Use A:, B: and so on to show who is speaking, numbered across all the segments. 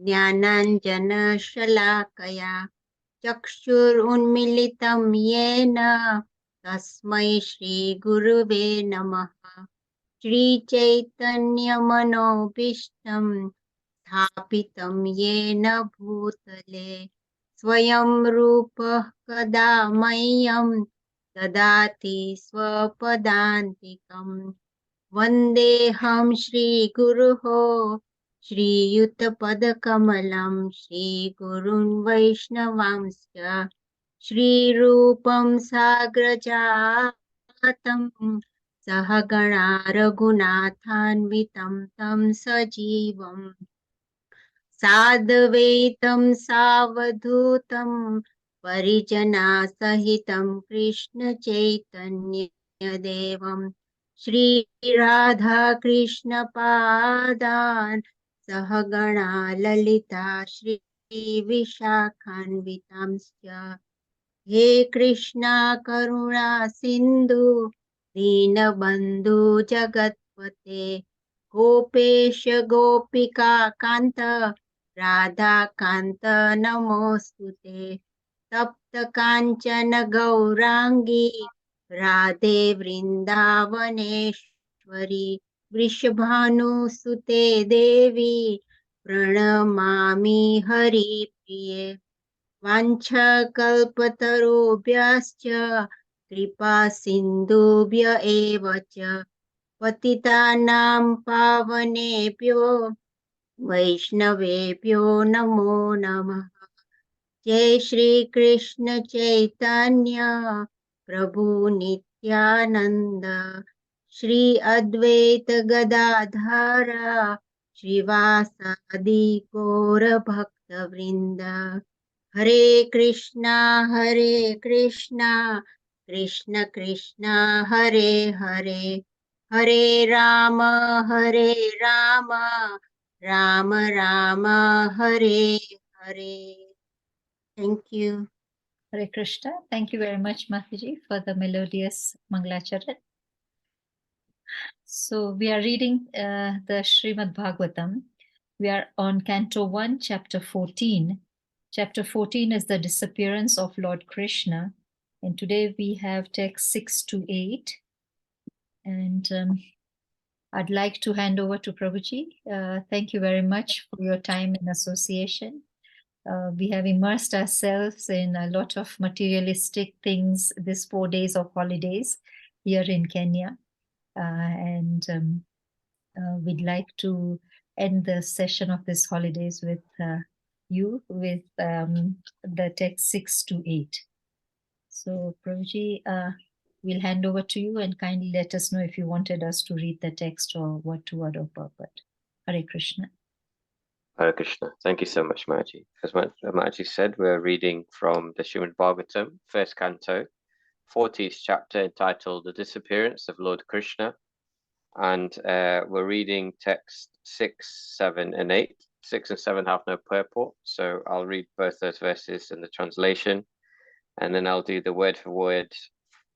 A: ज्ञानाञ्जनशलाकया चक्षुरुन्मिलितं येन तस्मै श्रीगुरुवे नमः। श्रीचैतन्यमनोभीष्टं स्थापितं येन भूतले स्वयं रूपः कदा मह्यं ददाति स्वपदान्तिकम्। वन्देऽहं श्रीगुरुः श्रीयुतपदकमलं श्रीगुरुन् वैष्णवांश्च श्रीरूपं साग्रजातं सहगणा रघुनाथान्वितं तं सजीवम् साद्वैतं सावधूतं परिजनासहितं कृष्णचैतन्यदेवं श्रीराधाकृष्णपादान् सहगणा ललिता श्रीविशाखान्वितांश्च हे कृष्णा करुणा सिन्धु दीनबन्धु जगत्पते गोपेश गोपिका कान्त राधाकान्त नमोऽस्तुते तप्त काञ्चन गौराङ्गी राधे वृन्दावनेश्वरी वृषभानुसुते देवी प्रणमामि हरिप्रिये वाञ्छाकल्पतरुभ्यश्च कृपा सिन्धुभ्य एव च पतितानां पावनेभ्यो वैष्णवेभ्यो नमो नमः। जय श्री कृष्ण चैतन्य प्रभु नित्यानंद श्री अद्वैत गदाधर श्रीवासादि गौर भक्त वृंद हरे Krishna Krishna Krishna Hare Hare Hare Ram Ram Ram Hare Hare. Thank you.
B: Hare Krishna. Thank you very much, Mataji, for the melodious Mangalacharan. So we are reading the Srimad Bhagavatam. We are on Canto 1, Chapter 14. Chapter 14 is the disappearance of Lord Krishna. And today we have text 6 to 8. And I'd like to hand over to Prabhuji. Thank you very much for your time and association. We have immersed ourselves in a lot of materialistic things this 4 days of holidays here in Kenya. And we'd like to end the session of this holidays with you with the text 6 to 8. So Prabhuji, we'll hand over to you and kindly let us know if you wanted us to read the text or what to word or purport. Hare Krishna.
C: Hare Krishna. Thank you so much, Maji. As Maji said, we're reading from the Srimad Bhagavatam, first canto, 40th chapter, entitled The Disappearance of Lord Krishna. And we're reading text 6, 7, and 8. 6 and 7 have no purport, so I'll read both those verses in the translation, and then I'll do the word for word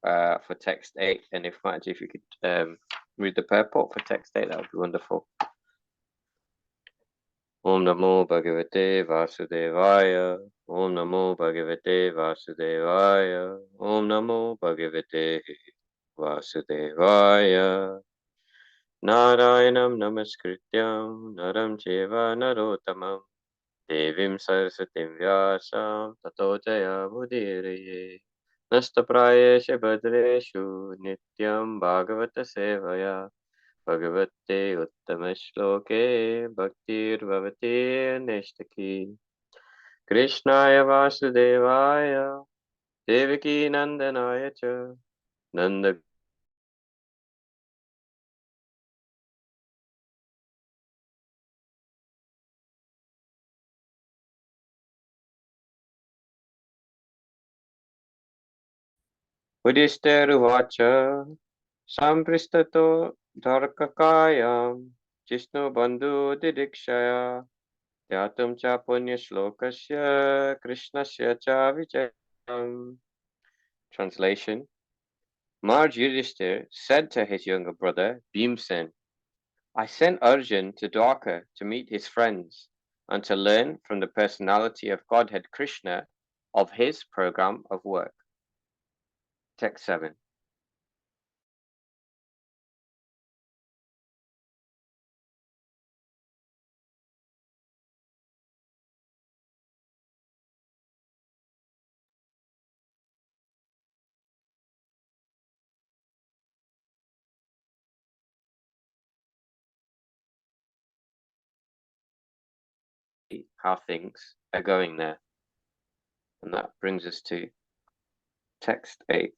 C: for text 8. And if Maji, if you could read the purport for text 8, that would be wonderful. Om Namo Bhagavate Vasudevaya. Om Namo Bhagavate Vasudevaya. Om Namo Bhagavate Vasudevaya. Narayanam Namaskrityam Naram Cheva Narottamam Devim Saraswatim Vyasam Tato Jaya Mudiraye Nastaprayesha Bhadreshu Nityam Bhagavata Sevaya Bhagavate Uttama-shloke Bhaktir-bhavati Nishtaki Krishnaya Vasudevaya Devaki Nandanaya Cha Nanda Udishtaruvacha Sampristato Dharkakayam Jishnu Bandhu Didikshaya Dhyatum cha punya shlokasya Krishnasya cha vichayam. Translation: Marg Yudhishthir said to his younger brother Bhimsen, I sent Arjun to Dwarka to meet his friends and to learn from the personality of Godhead Krishna of his program of work. Text 7. How things are going there. And that brings us to text 8.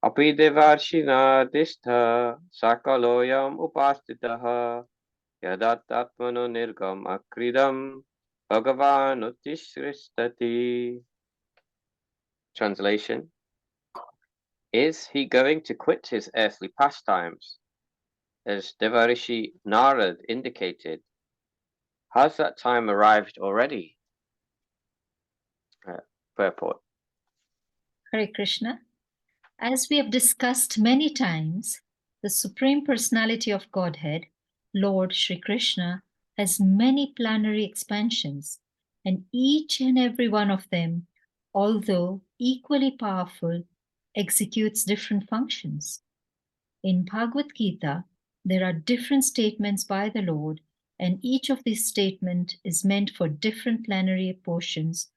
C: Api devarshina dishtha sakaloyam upastitaha yadatmano nirgam akridam bhagavan utishristati. Translation: Is he going to quit his earthly pastimes? As Devarishi Narad indicated, has that time arrived already? Purport.
B: Hare Krishna. As we have discussed many times, the Supreme Personality of Godhead, Lord Shri Krishna, has many planetary expansions, and each and every one of them, although equally powerful, executes different functions. In Bhagavad Gita, there are different statements by the Lord, and each of these statements is meant for different planetary portions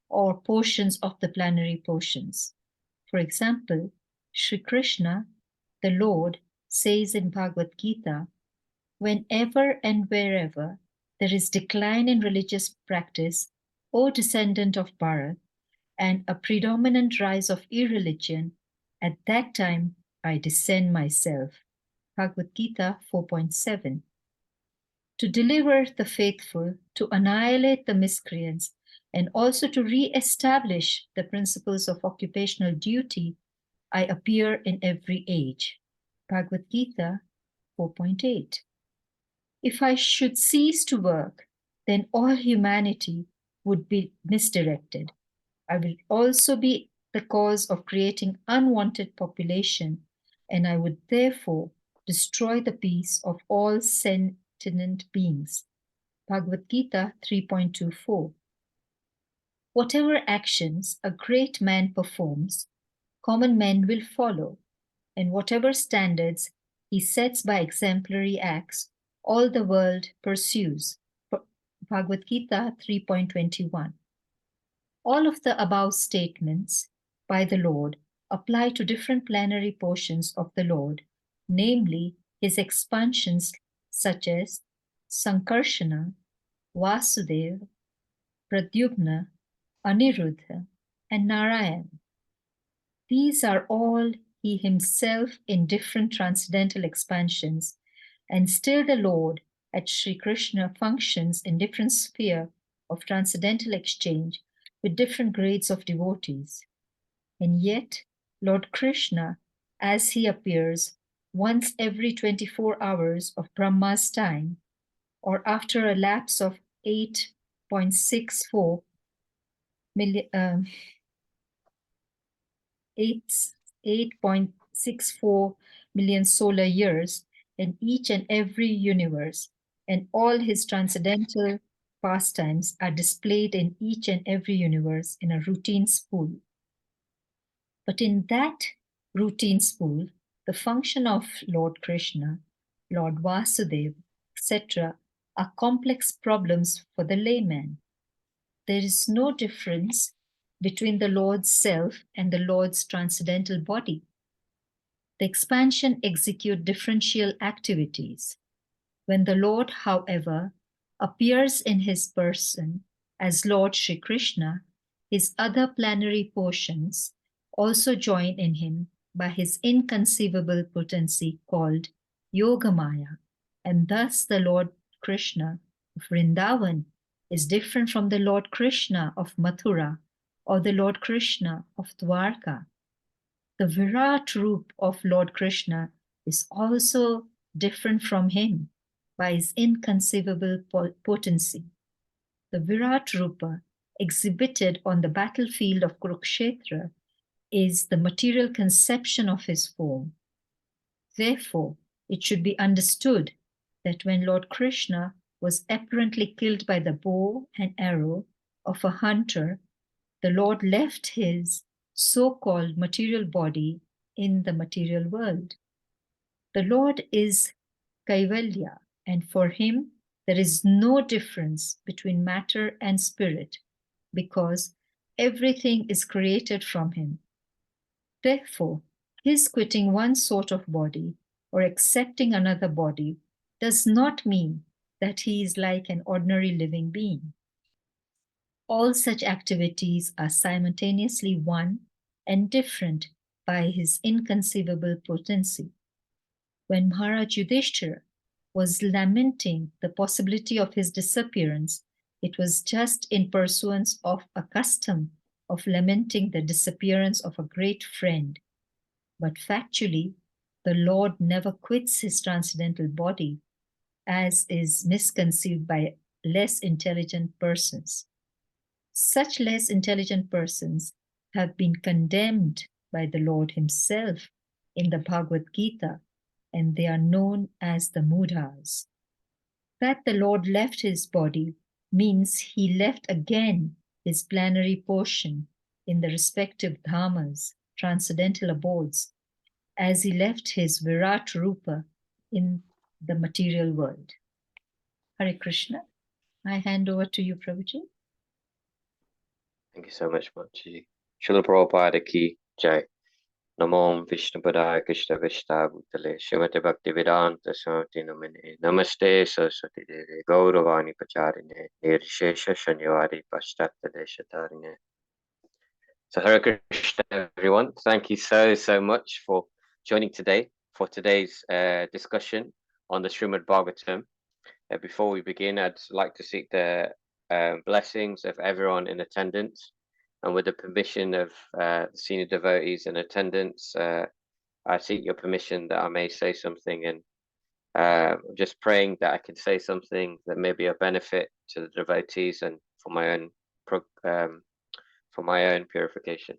B: or portions of the planetary portions. For example, Sri Krishna, the Lord, says in Bhagavad Gita, whenever and wherever there is decline in religious practice, O descendant of Bharat, and a predominant rise of irreligion, at that time I descend myself. Bhagavad Gita 4.7. To deliver the faithful, to annihilate the miscreants, and also to re-establish the principles of occupational duty, I appear in every age. Bhagavad Gita 4.8. If I should cease to work, then all humanity would be misdirected. I will also be the cause of creating unwanted population, and I would therefore destroy the peace of all sentient beings. Bhagavad Gita 3.24. Whatever actions a great man performs, common men will follow, and whatever standards he sets by exemplary acts, all the world pursues. Bhagavad Gita 3.21. All of the above statements by the Lord apply to different planetary portions of the Lord, namely his expansions such as Sankarshana, Vasudeva, Pradyumna, Aniruddha, and Narayan. These are all he himself in different transcendental expansions, and still the Lord at Sri Krishna functions in different sphere of transcendental exchange with different grades of devotees. And yet, Lord Krishna, as he appears once every 24 hours of Brahma's time, or after a lapse of 8.64 million, 8.64 million solar years in each and every universe, and all his transcendental pastimes are displayed in each and every universe in a routine spool. But in that routine spool, the function of Lord Krishna, Lord Vasudeva, etc., are complex problems for the layman. There is no difference between the Lord's self and the Lord's transcendental body. The expansion execute differential activities. When the Lord, however, appears in his person as Lord Shri Krishna, his other planetary portions also join in him by his inconceivable potency called Yogamaya, and thus the Lord Krishna of Vrindavan is different from the Lord Krishna of Mathura or the Lord Krishna of Dwarka. The Virat Roop of Lord Krishna is also different from him by his inconceivable potency. The Virat Rupa exhibited on the battlefield of Kurukshetra is the material conception of his form. Therefore, it should be understood that when Lord Krishna was apparently killed by the bow and arrow of a hunter, the Lord left his so-called material body in the material world. The Lord is Kaivalya, and for him there is no difference between matter and spirit, because everything is created from him. Therefore, his quitting one sort of body or accepting another body does not mean that he is like an ordinary living being. All such activities are simultaneously one and different by his inconceivable potency. When Maharaj Yudhishthira was lamenting the possibility of his disappearance, it was just in pursuance of a custom of lamenting the disappearance of a great friend. But factually, the Lord never quits his transcendental body, as is misconceived by less intelligent persons. Such less intelligent persons have been condemned by the Lord himself in the Bhagavad Gita, and they are known as the Mudhas. That the Lord left his body means he left again his planary portion in the respective dhammas, transcendental abodes, as he left his Virat Rupa in the material world. Hare Krishna. I hand over to you, Prabhuji.
C: Thank you so much, Mataji. Srila Prabhupada ki jai. Namo Vishnu Padaya Krishna Vishta Bhutale Srimati Bhakti Vedanta Swati Namane Namaste Saraswati Devi Gauravani Pacharine Nirshesha Shanyavadi Pashtatta Deshatarine. So Hare Krishna, everyone. Thank you so much for joining today for today's discussion on the Srimad Bhagavatam. Before we begin, I'd like to seek the blessings of everyone in attendance, and with the permission of the senior devotees in attendance, I seek your permission that I may say something, and just praying that I can say something that may be of benefit to the devotees and for my own purification.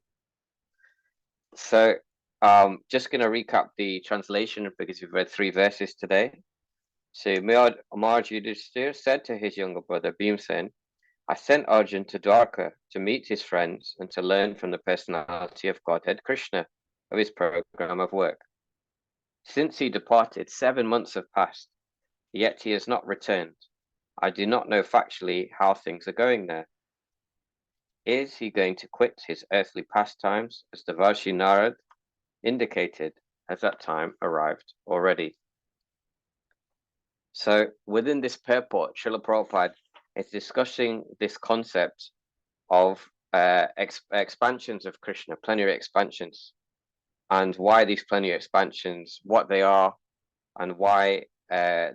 C: So just going to recap the translation because we've read 3 verses today. So Maharaj Yudhishthira said to his younger brother Bhimsen, I sent Arjun to Dwarka to meet his friends and to learn from the personality of Godhead Krishna of his program of work. Since he departed, 7 months have passed, yet he has not returned. I do not know factually how things are going there. Is he going to quit his earthly pastimes, as Devarshi Narad indicated? Has that time arrived already? So within this purport, Srila Prabhupada is discussing this concept of expansions of Krishna, plenary expansions, and why these plenary expansions, what they are, and why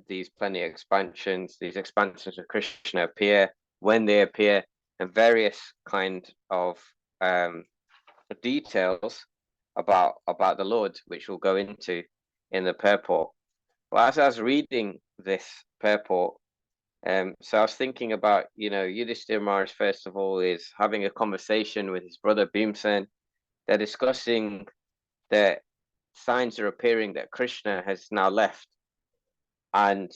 C: these plenary expansions, these expansions of Krishna appear, when they appear, and various kind of details about the Lord, which we'll go into in the purport. Well, as I was reading this purport, so I was thinking about, Yudhishthira Maharaj, first of all, is having a conversation with his brother Bhimsen. They're discussing that signs are appearing that Krishna has now left. And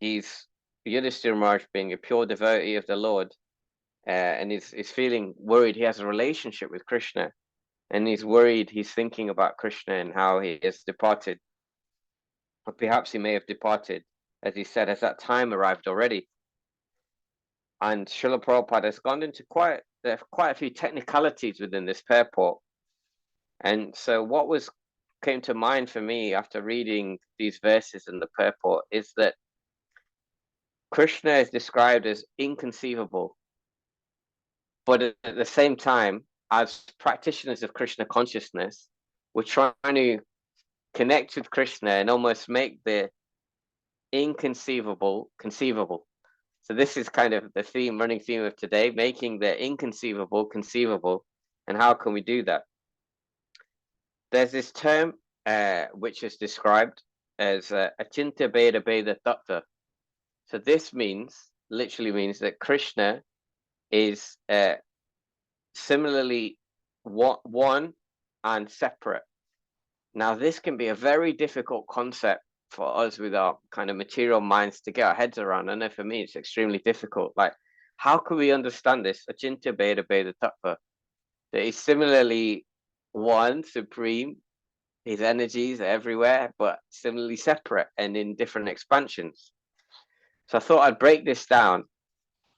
C: Yudhishthira Maharaj, being a pure devotee of the Lord, and is feeling worried. He has a relationship with Krishna, and he's worried, he's thinking about Krishna and how he has departed. Or perhaps he may have departed, as he said, has that time arrived already? And Srila Prabhupada has gone into quite a few technicalities within this purport. And so what came to mind for me after reading these verses in the purport is that Krishna is described as inconceivable. But at the same time, as practitioners of Krishna consciousness, we're trying to connect with Krishna and almost make the inconceivable conceivable. So this is kind of the running theme of today, making the inconceivable conceivable. And how can we do that? There's this term which is described as Achinta Beda Beda Tattva. So this literally means that Krishna is similarly one and separate. Now, this can be a very difficult concept for us with our kind of material minds to get our heads around. I know for me it's extremely difficult. Like, how can we understand this? Achintya Bheda Bheda Tattva. That is similarly one, supreme, his energies are everywhere, but similarly separate and in different expansions. So I thought I'd break this down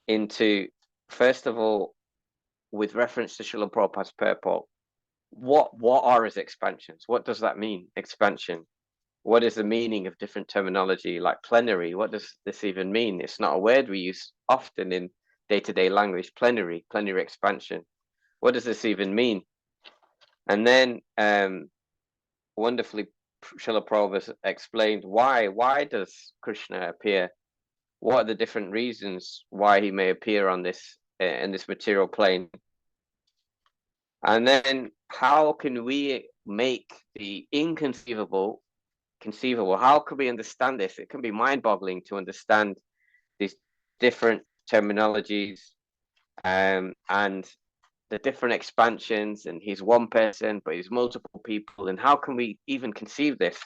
C: into, first of all, with reference to Srila Prabhupada's purport, what are his expansions? What does that mean, expansion? What is the meaning of different terminology like plenary? What does this even mean? It's not a word we use often in day-to-day language, plenary expansion. What does this even mean? And then wonderfully, Srila Prabhupada explained why does Krishna appear? What are the different reasons why he may appear on this in this material plane? And then how can we make the inconceivable conceivable? How can we understand this? It can be mind-boggling to understand these different terminologies and the different expansions, and he's one person, but he's multiple people, and how can we even conceive this?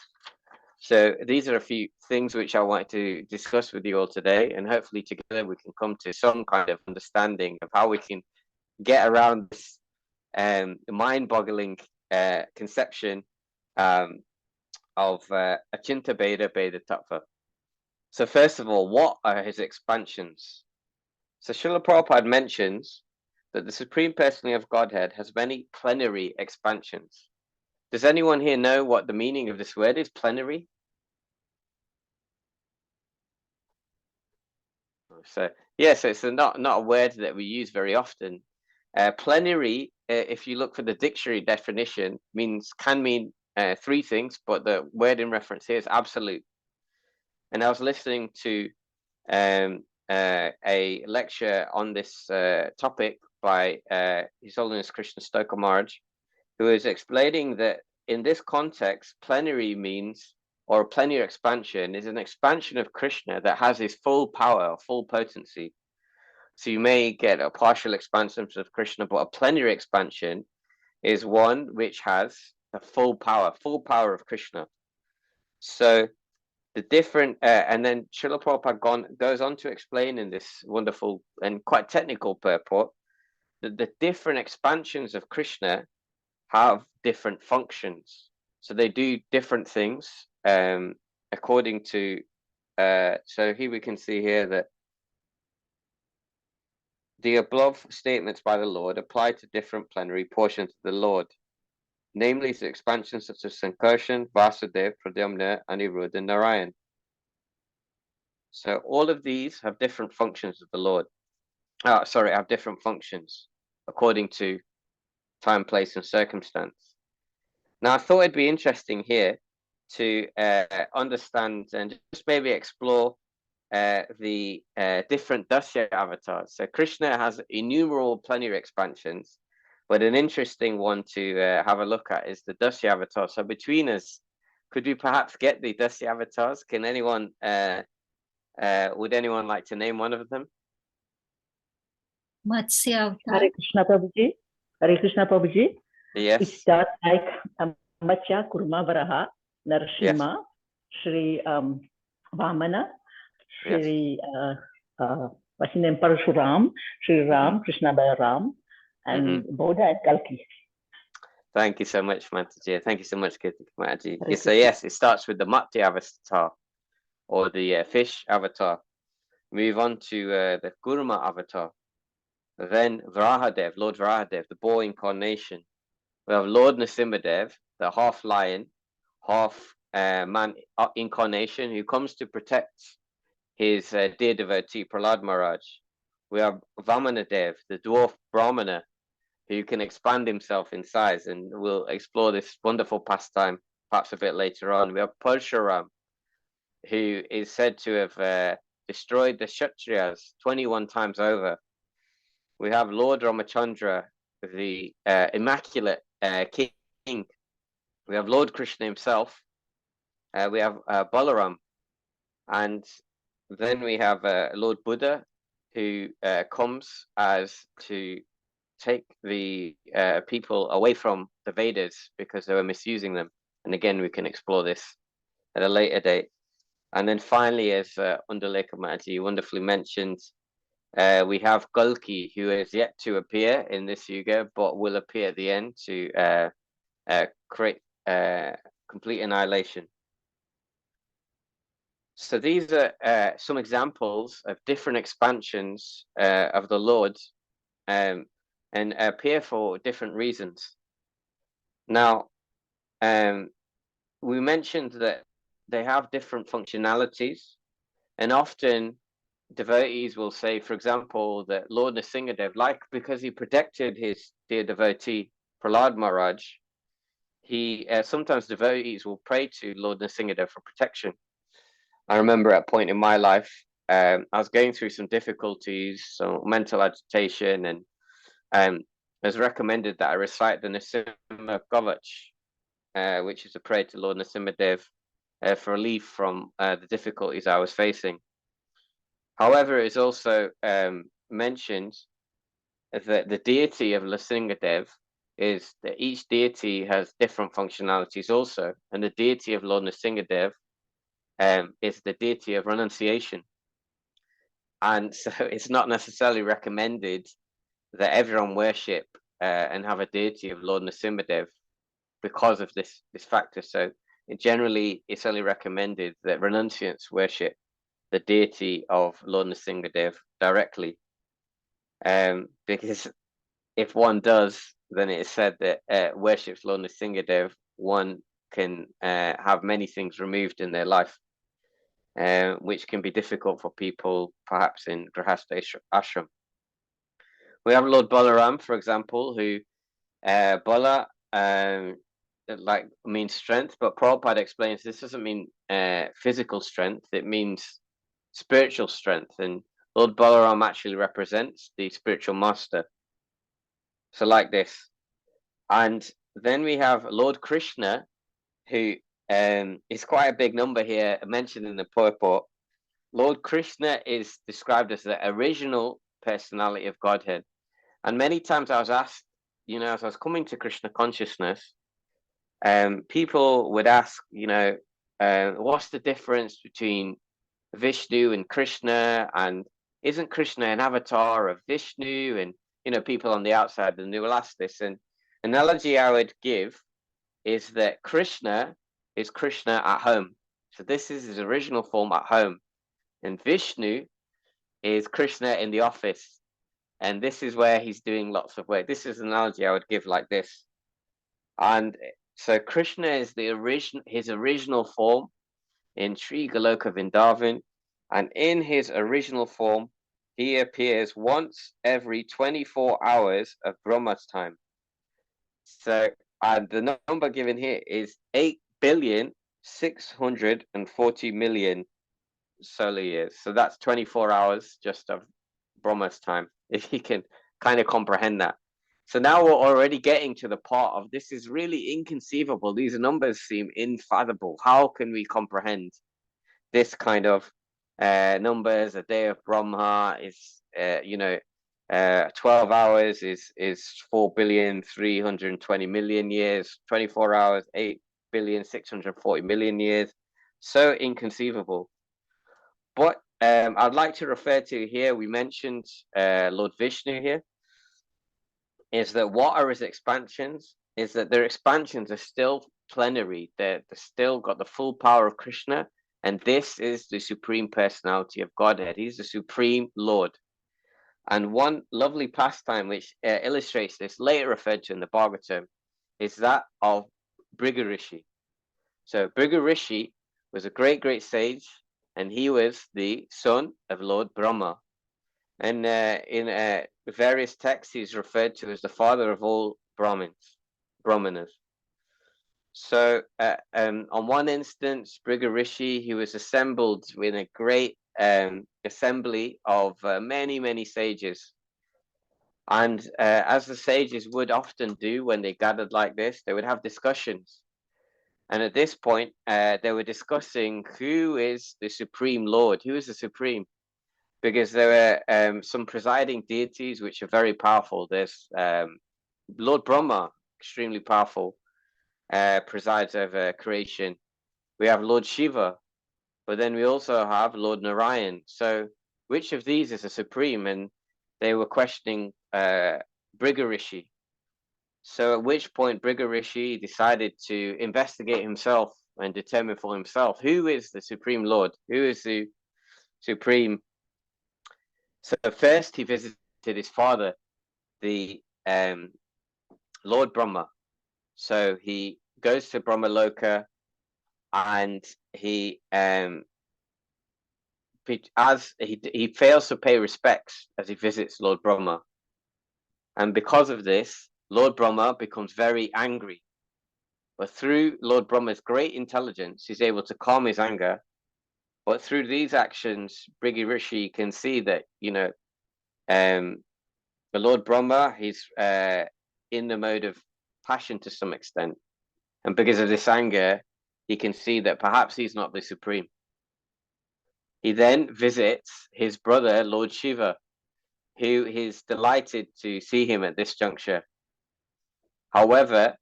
C: So these are a few things which I wanted to discuss with you all today, and hopefully together we can come to some kind of understanding of how we can get around this mind-boggling conception of Achintya Bheda Bheda Tattva. So first of all, what are his expansions? So Srila Prabhupada mentions that the Supreme Personality of Godhead has many plenary expansions. Does anyone here know what the meaning of this word is, plenary? So yes, it's not a word that we use very often. Plenary, if you look for the dictionary definition, can mean three things, but the word in reference here is absolute. And I was listening to a lecture on this topic by His Holiness Krishna Stoka Maharaj, who is explaining that in this context, plenary means, or plenary expansion is an expansion of Krishna that has his full power, full potency. So you may get a partial expansion of Krishna, but a plenary expansion is one which has the full power of Krishna. So the different, and then Srila Prabhupada goes on to explain in this wonderful and quite technical purport that the different expansions of Krishna have different functions. So they do different things according to, so here we can see here that the above statements by the Lord apply to different plenary portions of the Lord, namely the expansions such as Sankarshan, Vasudev, Pradyumna, Aniruddha, and Narayan. So all of these have different functions of the Lord. Have different functions according to time, place, and circumstance. Now, I thought it'd be interesting here to understand and just maybe explore the different Dasya avatars. So Krishna has innumerable plenary expansions, but an interesting one to have a look at is the Dasya avatar. So between us, could we perhaps get the Dasya avatars? Can anyone, would anyone like to name one of them?
B: Matsya Avatar.
D: Hare Krishna Prabhuji. Hare Krishna Prabhuji.
C: Yes.
D: It starts like Matsya, Kurma, Varaha, Narasimha,
C: Yes.
D: Shri Vamana,
C: Yes.
D: Shri what's his name, Parashuram, Shri Ram, Krishna Balaram, and Bodha and Kalki.
C: Thank you so much, Mataji. Thank you so much, Kirti Mataji.
D: Hare
C: So yes, it starts with the Matsya avatar, or the fish avatar. Move on to the Kurma avatar. Then Varahadev, Lord Varahadev, the boar incarnation. We have Lord Nrsimhadev, the half lion, half man incarnation, who comes to protect his dear devotee Prahlad Maharaj. We have Vamanadev, the dwarf Brahmana, who can expand himself in size, and we'll explore this wonderful pastime perhaps a bit later on. We have Parshuram, who is said to have destroyed the Kshatriyas 21 times over. We have Lord Ramachandra, the immaculate king. We have Lord Krishna himself. We have Balaram. And then we have Lord Buddha, who comes as to take the people away from the Vedas because they were misusing them. And again, we can explore this at a later date. And then finally, as Undaleka Mataji wonderfully mentioned, we have Gulki, who is yet to appear in this yuga, but will appear at the end to create complete annihilation. So these are some examples of different expansions of the Lord, and appear for different reasons. Now, we mentioned that they have different functionalities, and often devotees will say, for example, that Lord Nrsingadev, like because he protected his dear devotee Prahlad Maharaj, he sometimes devotees will pray to Lord Nrsingadev for protection. I remember at a point in my life, I was going through some difficulties, some mental agitation, and it was recommended that I recite the Nrsimha Kavach, which is a prayer to Lord Nrsimhadev for relief from the difficulties I was facing. However, it is also mentioned that the deity of Nrsingadev is that each deity has different functionalities also, and the deity of Lord Nrsingadev is the deity of renunciation. And so it's not necessarily recommended that everyone worship and have a deity of Lord Nrsimhadev because of this factor. So generally, it's only recommended that renunciants worship the deity of Lord Nrsingadev directly. Because if one does, then it is said that worships Lord Nrsingadev, one can have many things removed in their life, which can be difficult for people, perhaps in Grihastha ashram. We have Lord Balaram, for example, who Bala like means strength, but Prabhupada explains this doesn't mean physical strength; it means spiritual strength, and Lord Balaram actually represents the spiritual master. So like this, and then we have Lord Krishna, who is quite a big number here mentioned in the purport. Lord Krishna is described as the original personality of Godhead, and many times I was asked, as I was coming to Krishna consciousness, people would ask, what's the difference between Vishnu and Krishna, and isn't Krishna an avatar of Vishnu? And people on the outside, and they will ask this. And analogy I would give is that Krishna is Krishna at home. So this is his original form at home, and Vishnu is Krishna in the office, and this is where he's doing lots of work. This is an analogy I would give like this. And so Krishna is his original form in Sri Goloka Vrindavan, and in his original form, he appears once every 24 hours of Brahma's time. So the number given here is 8,640,000,000 solar years. So that's 24 hours just of Brahma's time, if you can kind of comprehend that. So now we're already getting to the part of this is really inconceivable. These numbers seem unfathomable. How can we comprehend this kind of numbers? A day of Brahma is 12 hours is 4,320,000,000 years. 24 hours, 8,640,000,000 years. So inconceivable. But I'd like to refer to here, we mentioned Lord Vishnu here, is that what are his expansions? Is that their expansions are still plenary. They're still got the full power of Krishna, and this is the supreme personality of Godhead. He's the supreme Lord. And one lovely pastime which illustrates this, later referred to in the Bhagavatam, is that of Bhrigu Rishi. So Bhrigu Rishi was a great sage, and he was the son of Lord Brahma. And in various texts, he's referred to as the father of all Brahmanas. So on one instance, Bhrigu Rishi, he was assembled in a great assembly of many sages. And as the sages would often do when they gathered like this, they would have discussions. And at this point, they were discussing who is the Supreme Lord, who is the Supreme, because there were some presiding deities which are very powerful. There's Lord Brahma, extremely powerful, presides over creation. We have Lord Shiva, but then we also have Lord Narayan. So which of these is the supreme? And they were questioning Briga Rishi. So at which point Briga Rishi decided to investigate himself and determine for himself who is the Supreme Lord, who is the Supreme. So first he visited his father, the Lord Brahma. So he goes to Brahmaloka, and he he fails to pay respects as he visits Lord Brahma, and because of this, Lord Brahma becomes very angry. But through Lord Brahma's great intelligence, he's able to calm his anger. But through these actions, Brigi Rishi can see that, the Lord Brahma, he's in the mode of passion to some extent. And because of this anger, he can see that perhaps he's not the supreme. He then visits his brother, Lord Shiva, who is delighted to see him at this juncture. However,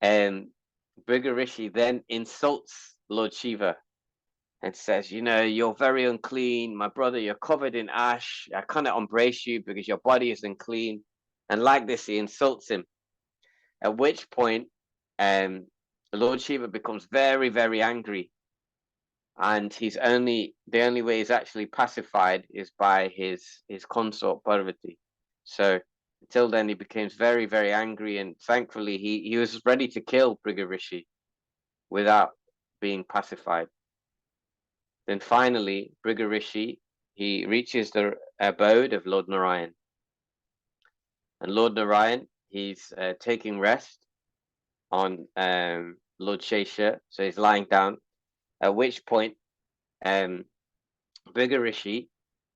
C: Briga Rishi then insults Lord Shiva and says, you're very unclean. My brother, you're covered in ash. I cannot embrace you because your body is unclean. And like this, he insults him. At which point, Lord Shiva becomes very, very angry. And the only way he's actually pacified is by his consort Parvati. So until then, he becomes very, very angry. And thankfully, he was ready to kill Briga Rishi without being pacified. Then finally, Briga Rishi, he reaches the abode of Lord Narayan. And Lord Narayan, he's taking rest on Lord Shesha, so he's lying down, at which point Briga Rishi,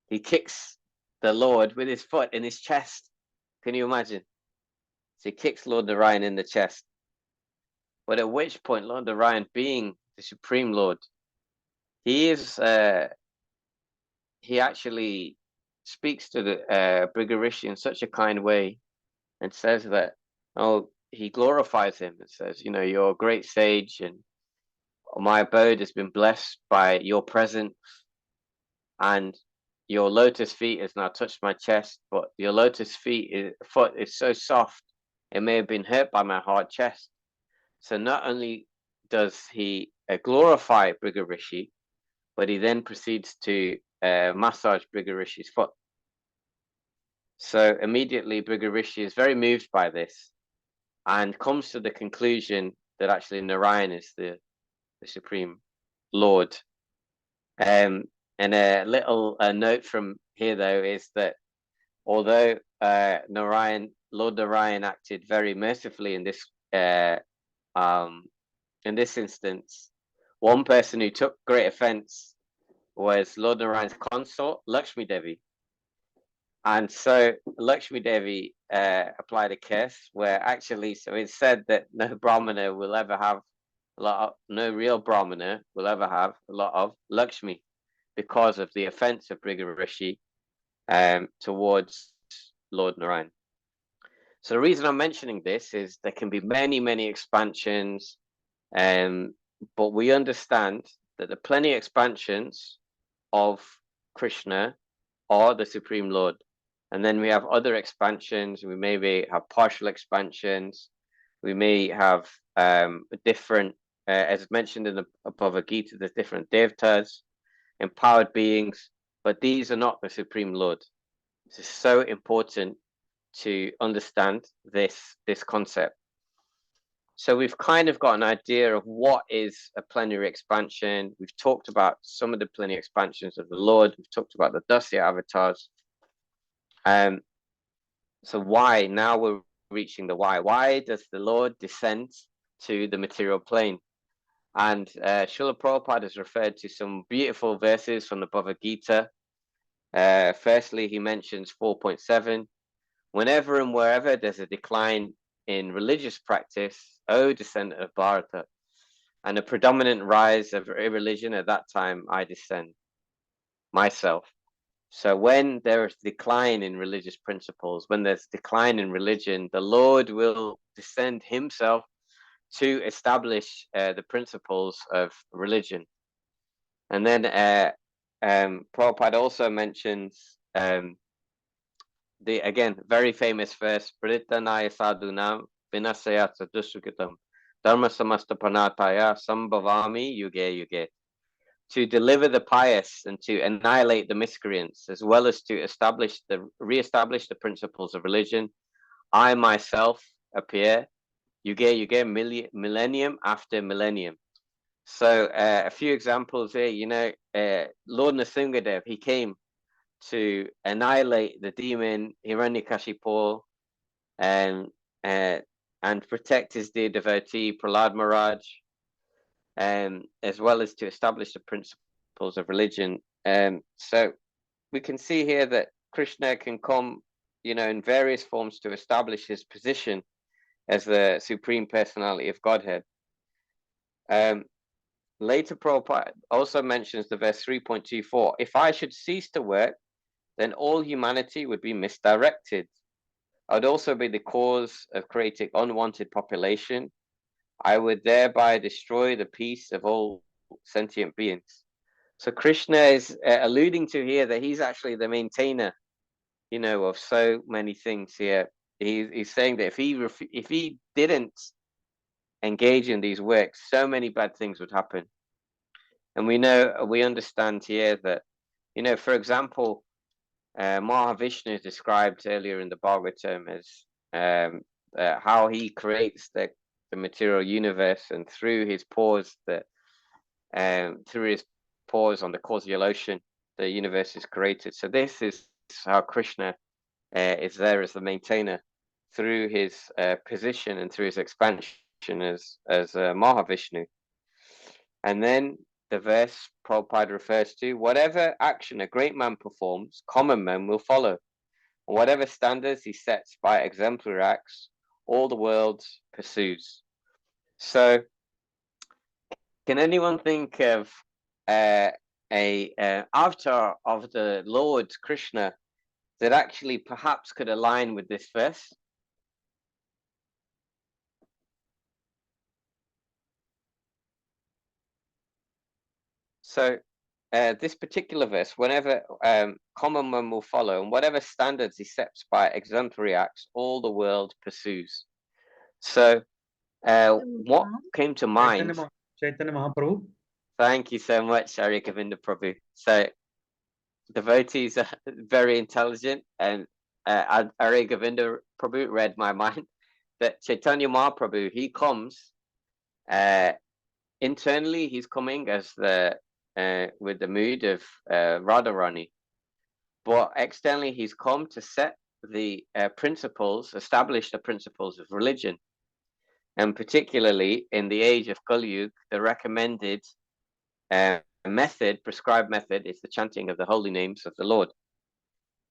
C: he kicks the Lord with his foot in his chest. Can you imagine? So he kicks Lord Narayan in the chest. But at which point, Lord Narayan, being the Supreme Lord, he actually speaks to the Briga Rishi in such a kind way and says that, he glorifies him and says, you're a great sage and my abode has been blessed by your presence, and your lotus feet has now touched my chest, but your lotus foot is so soft, it may have been hurt by my hard chest. So not only does he glorify Briga Rishi, but he then proceeds to massage Briga Rishi's foot. So immediately Briga Rishi is very moved by this and comes to the conclusion that actually Narayan is the Supreme Lord. And a little note from here, though, is that although Lord Narayan acted very mercifully in this instance, one person who took great offense was Lord Narayan's consort, Lakshmi Devi. And so Lakshmi Devi applied a curse where actually, so it's said that no Brahmana will ever have no real Brahmana will ever have a lot of Lakshmi because of the offense of Briga Rishi towards Lord Narayan. So the reason I'm mentioning this is there can be many, many expansions, but we understand that the plenty expansions of Krishna are the Supreme Lord. And then we have other expansions. We maybe have partial expansions. We may have different, as mentioned in the Bhagavad Gita, there's different devtas, empowered beings, but these are not the Supreme Lord. This is so important to understand this concept. So we've kind of got an idea of what is a plenary expansion. We've talked about some of the plenary expansions of the Lord. We've talked about the Dasya avatars. So why? Now we're reaching the why. Why does the Lord descend to the material plane? And Srila Prabhupada has referred to some beautiful verses from the Bhagavad Gita. Firstly, he mentions 4.7. Whenever and wherever there's a decline in religious practice, O descendant of Bharata, and a predominant rise of irreligion, at that time I descend myself. So when there's decline in religious principles, when there's decline in religion, the Lord will descend himself to establish the principles of religion. And then Prabhupada also mentions the, again, very famous verse, Prithanaya sadhunam vinasaya sadhusukitam dharma samastapanataya sambhavami yuge yuge. To deliver the pious and to annihilate the miscreants, as well as to re-establish the principles of religion, I myself appear yuge, millennium after millennium. So a few examples here, Lord Nrsimhadev, he came to annihilate the demon Hiranyakashipu and protect his dear devotee Prahlad Maharaj, as well as to establish the principles of religion. So we can see here that Krishna can come, in various forms to establish his position as the Supreme Personality of Godhead. Later, Prabhupada also mentions the verse 3.24, if I should cease to work, then all humanity would be misdirected. I would also be the cause of creating unwanted population. I would thereby destroy the peace of all sentient beings. So Krishna is alluding to here that he's actually the maintainer, of so many things here. He's saying that if he didn't engage in these works, so many bad things would happen. And we understand here that, for example, Mahavishnu is described earlier in the Bhagavatam as how he creates the material universe, and through his pores on the causal ocean, the universe is created. So this is how Krishna is there as the maintainer through his position and through his expansion as Mahavishnu. And then the verse Prabhupada refers to, whatever action a great man performs, common men will follow. And whatever standards he sets by exemplary acts, all the world pursues. So, can anyone think of a avatar of the Lord Krishna that actually perhaps could align with this verse? So, this particular verse, whenever common man will follow, and whatever standards he sets by exemplary acts, all the world pursues. So, what came to mind?
E: Chaitanya Mahaprabhu.
C: Thank you so much, Hari Govinda Prabhu. So, devotees are very intelligent, and Hari Govinda Prabhu read my mind that Chaitanya Mahaprabhu, he comes internally, he's coming as with the mood of Radharani, but externally he's come to set the establish the principles of religion, and particularly in the age of Kali Yuga, the recommended prescribed method is the chanting of the holy names of the Lord.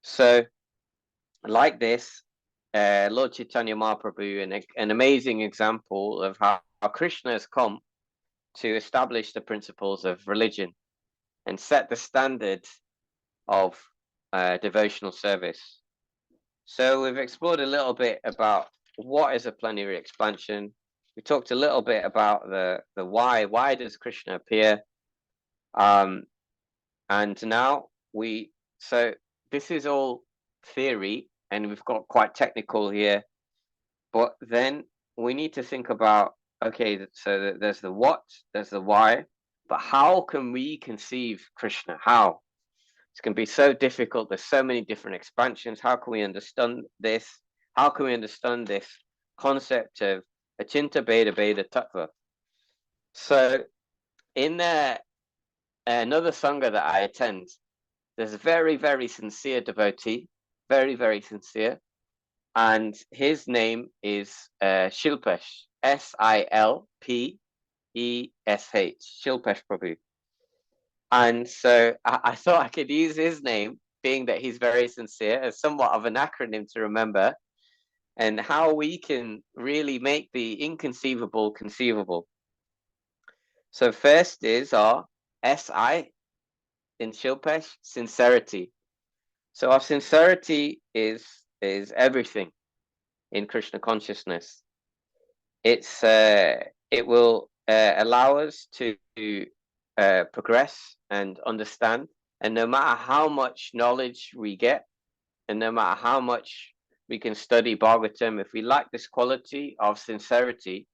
C: So, like this, Lord Chaitanya Mahaprabhu, an amazing example of how Krishna has come to establish the principles of religion and set the standard of devotional service. So we've explored a little bit about what is a plenary expansion. We talked a little bit about the why. Why does Krishna appear? And now so this is all theory, and we've got quite technical here. But then we need to think about, okay, so there's the what, there's the why, but how can we conceive Krishna? How? It's going to be so difficult. There's so many different expansions. How can we understand this? How can we understand this concept of Achinta Bheda Bheda Tattva? So in another Sangha that I attend, there's a very, very sincere devotee, very, very sincere. And his name is Shilpesh, Silpesh, Shilpesh Prabhu. And so I thought I could use his name, being that he's very sincere, as somewhat of an acronym to remember, and how we can really make the inconceivable conceivable. So first is our SI in Shilpesh, sincerity. So our sincerity is everything in Krishna consciousness. It will allow us to progress and understand. And no matter how much knowledge we get, and no matter how much we can study Bhagavatam, if we lack this quality of sincerity,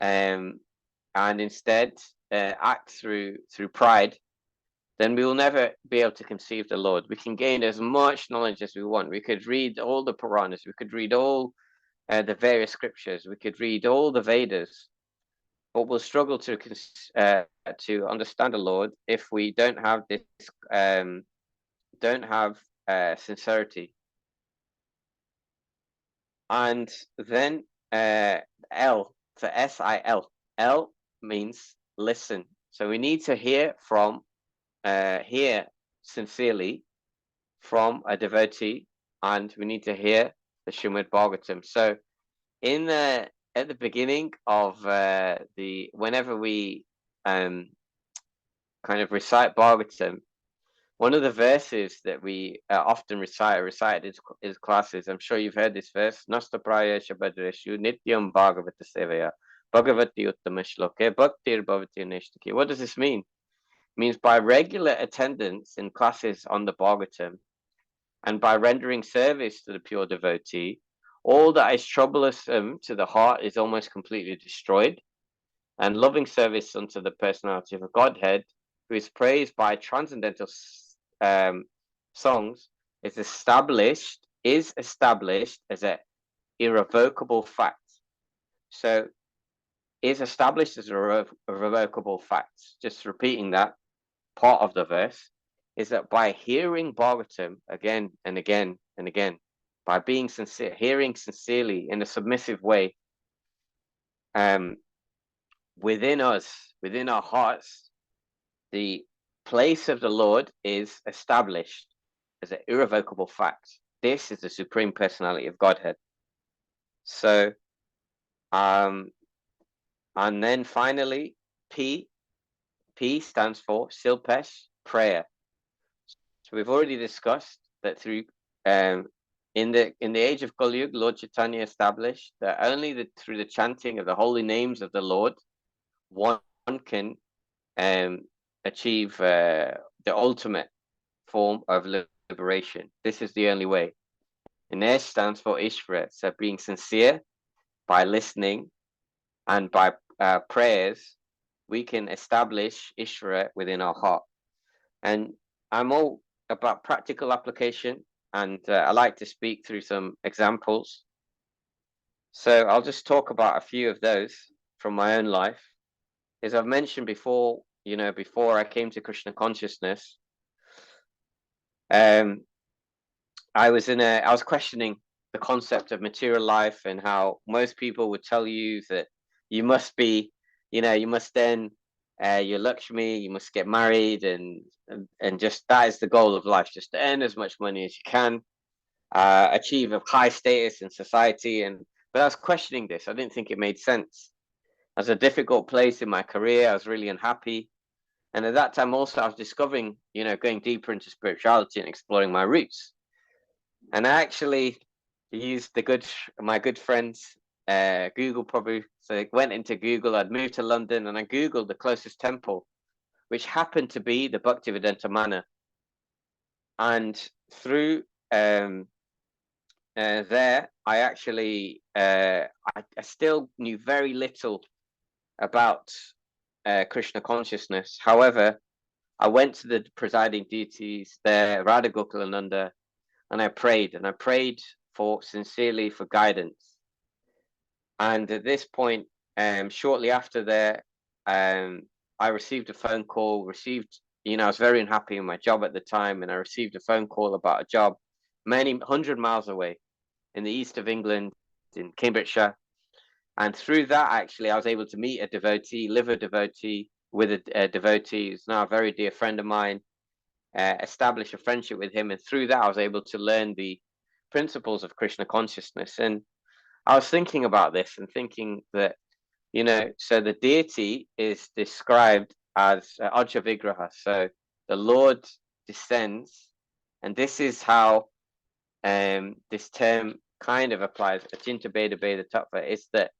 C: and instead act through pride, then we will never be able to conceive the Lord. We can gain as much knowledge as we want. We could read all the Puranas. We could read all the various scriptures. We could read all the Vedas, but we'll struggle to understand the Lord if we don't have this, sincerity. And then L for S-I-L. L means listen. So we need to hear sincerely from a devotee, and we need to hear the Srimad Bhagavatam. So at the beginning of whenever we kind of recite Bhagavatam, one of the verses that we often recite in classes, I'm sure you've heard this verse, Nasta Praya Shabadreshu Nityam Bhagavata Sevaya Bhagavati Uttama Shloke Bhaktir Bhavati Nishtaki. What does this mean? It means by regular attendance in classes on the Bhagavatam and by rendering service to the pure devotee, all that is troublesome to the heart is almost completely destroyed, and loving service unto the personality of a Godhead, who is praised by transcendental songs, is established as an irrevocable fact. So, is established as a irrevocable fact. Just repeating that part of the verse is that by hearing Bhagavatam again and again and again, by being sincere, hearing sincerely in a submissive way, within us, within our hearts, the place of the Lord is established as an irrevocable fact. This is the Supreme Personality of Godhead. So, and then finally, P stands for Silpesh, prayer. So we've already discussed that through in the age of Kali Yuga, Lord Chaitanya established that only through the chanting of the holy names of the Lord, one can achieve the ultimate form of liberation. This is the only way. And S stands for Ishvara, so being sincere by listening and by prayers, we can establish Ishvara within our heart. And I'm all about practical application, and I like to speak through some examples. So I'll just talk about a few of those from my own life. As I've mentioned before, before I came to Krishna consciousness, I was questioning the concept of material life and how most people would tell you that you must be, you must then you're Lakshmi, you must get married, and just that is the goal of life, just to earn as much money as you can, achieve a high status in society. But I was questioning this. I didn't think it made sense. It was a difficult place in my career. I was really unhappy. And at that time also I was discovering, going deeper into spirituality and exploring my roots. And I actually used my good friends, Google Prabhu. So I went into Google, I'd moved to London, and I Googled the closest temple, which happened to be the Bhaktivedanta Manor. And through there, I actually, I still knew very little about Krishna consciousness. However, I went to the presiding deities there, Radha Gokulananda, and I prayed sincerely for guidance. And at this point, shortly after there, I received a phone call, I was very unhappy in my job at the time, and I received a phone call about a job many 100 miles away in the east of England, in Cambridgeshire. And through that, actually, I was able to meet a devotee, live a devotee with a devotee who's now a very dear friend of mine, establish a friendship with him. And through that, I was able to learn the principles of Krishna consciousness. And I was thinking about this and thinking that, so the deity is described as Ajja Vigraha. So the Lord descends, and this is how this term kind of applies. Achinta Beda Beda Tattva is that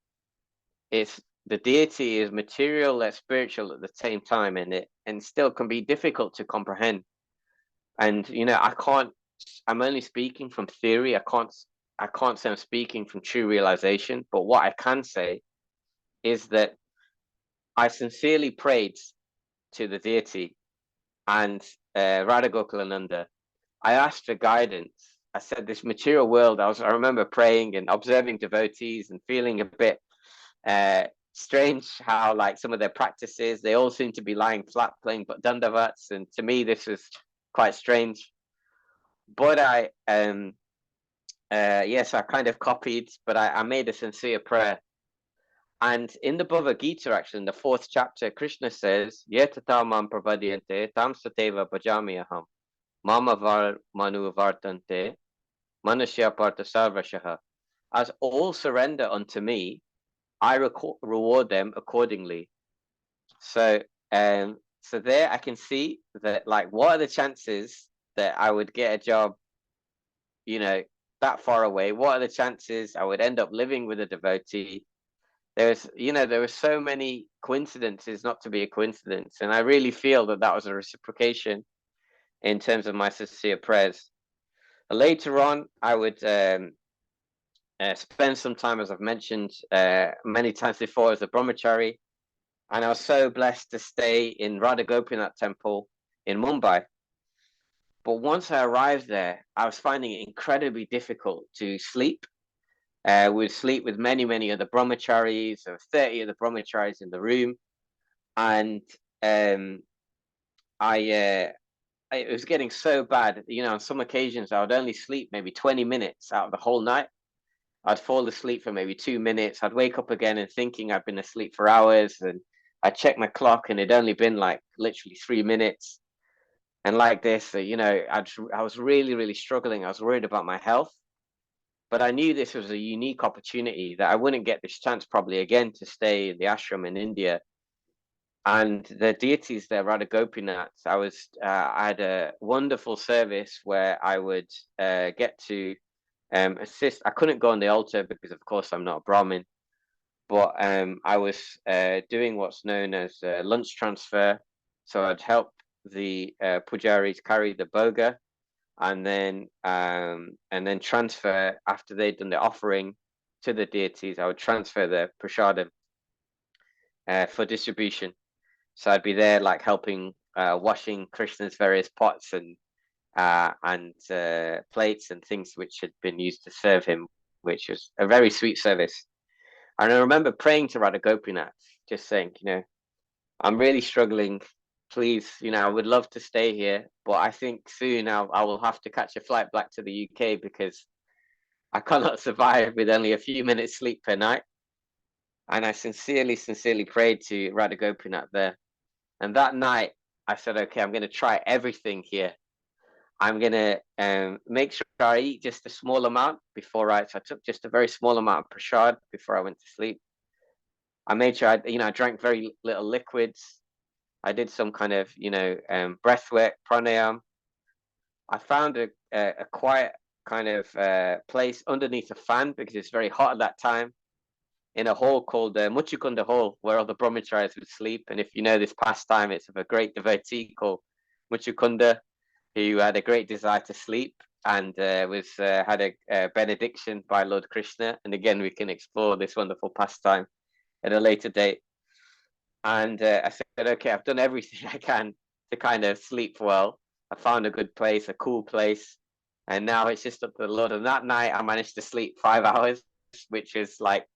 C: it's the deity is material and spiritual at the same time, and still can be difficult to comprehend. And I'm only speaking from theory. I can't say I'm speaking from true realization, but what I can say is that I sincerely prayed to the deity and Radha Gokulananda. I asked for guidance. I said, this material world, I remember praying and observing devotees and feeling a bit strange how like some of their practices, they all seem to be lying flat playing but dandavats, and to me this was quite strange. But yes, I kind of copied, but I made a sincere prayer. And in the Bhagavad Gita, actually, in the 4th chapter, Krishna says, Yetatamam prapadyante tam sateva bhajami aham mama var manu vartante manusya partha sarvashaha. As all surrender unto me, I reward them accordingly. So so there I can see that, like, what are the chances that I would get a job, that far away? What are the chances I would end up living with a devotee? There were so many coincidences not to be a coincidence. And I really feel that that was a reciprocation in terms of my sincere prayers. Later on, I would spend some time, as I've mentioned many times before, as a brahmachari. And I was so blessed to stay in Radha Gopinath temple in Mumbai. But once I arrived there, I was finding it incredibly difficult to sleep. We'd sleep with many, many other brahmacharis. There were 30 of the brahmacharis in the room. And it was getting so bad. On some occasions, I would only sleep maybe 20 minutes out of the whole night. I'd fall asleep for maybe 2 minutes. I'd wake up again and thinking I'd been asleep for hours. And I'd check my clock and it'd only been like literally 3 minutes. And like this, I was really, really struggling. I was worried about my health. But I knew this was a unique opportunity, that I wouldn't get this chance probably again to stay in the ashram in India. And the deities there, Radha Gopinath, I had a wonderful service where I would get to assist. I couldn't go on the altar because, of course, I'm not a Brahmin, but I was doing what's known as lunch transfer. So I'd help the pujaris carry the boga, and then transfer, after they'd done the offering to the deities, I would transfer the prasadam for distribution. So I'd be there, like, helping washing Krishna's various pots and plates and things which had been used to serve him, which was a very sweet service. And I remember praying to Radha Gopinath, just saying, I'm really struggling. Please, I would love to stay here, but I think soon I will have to catch a flight back to the UK because I cannot survive with only a few minutes sleep per night. And I sincerely, sincerely prayed to Radha Gopinath there. And that night, I said, okay, I'm going to try everything here. I'm going to make sure I eat just a small amount before so I took just a very small amount of prasad before I went to sleep. I made sure I drank very little liquids. I did some kind of, breath work, pranayam. I found a quiet kind of place underneath a fan because it's very hot at that time, in a hall called Muchukunda Hall, where all the brahmacharis would sleep. And if you know this pastime, it's of a great devotee called Muchukunda, who had a great desire to sleep and had a benediction by Lord Krishna. And again, we can explore this wonderful pastime at a later date. And I said, okay, I've done everything I can to kind of sleep well. I found a good place, a cool place, and now it's just up to the Lord. And that night, I managed to sleep 5 hours, which is like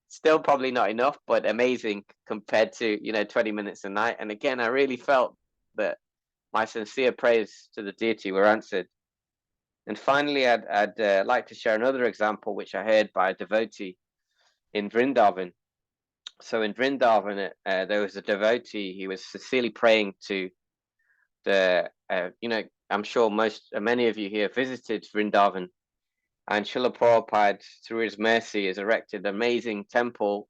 C: still probably not enough, but amazing compared to 20 minutes a night. And again, I really felt that my sincere prayers to the deity were answered. And finally, I'd like to share another example which I heard by a devotee in Vrindavan. So in Vrindavan, there was a devotee. He was sincerely praying to I'm sure many of you here visited Vrindavan, and Srila Prabhupada, through his mercy, has erected an amazing temple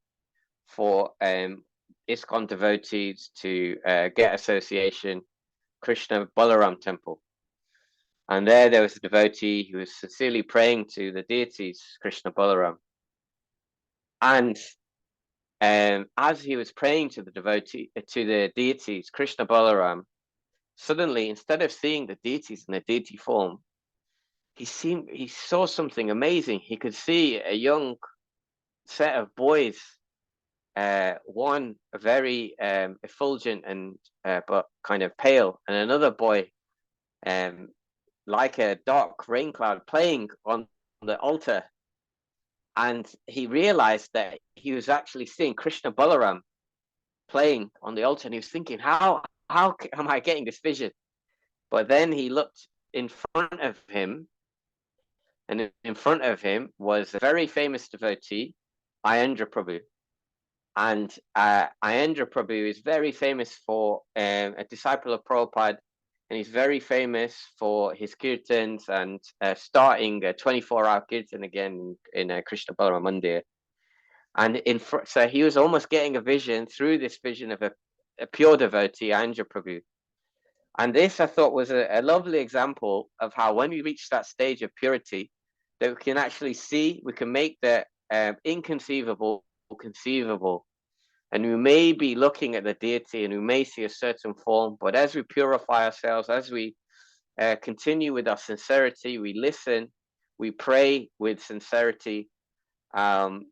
C: for ISKCON devotees to get association, Krishna Balaram temple. And there was a devotee who was sincerely praying to the deities, Krishna Balaram. And as he was praying to the deities, Krishna Balaram, suddenly, instead of seeing the deities in the deity form, he saw something amazing. He could see a young set of boys, one very effulgent and but kind of pale, and another boy like a dark rain cloud playing on the altar. And he realized that he was actually seeing Krishna Balaram playing on the altar, and he was thinking, how am I getting this vision? But then he looked in front of him, and in front of him was a very famous devotee, Ayendra Prabhu. And Ayendra Prabhu is very famous for a disciple of Prabhupada, and he's very famous for his kirtans and starting a 24-hour kirtan again in Krishna Balaram Mandir. And so he was almost getting a vision through this vision of a pure devotee, Ayendra Prabhu. And this, I thought, was a lovely example of how when we reach that stage of purity, that we can actually see, we can make the inconceivable conceivable. And we may be looking at the deity and we may see a certain form, but as we purify ourselves, as we continue with our sincerity, we listen, we pray with sincerity, and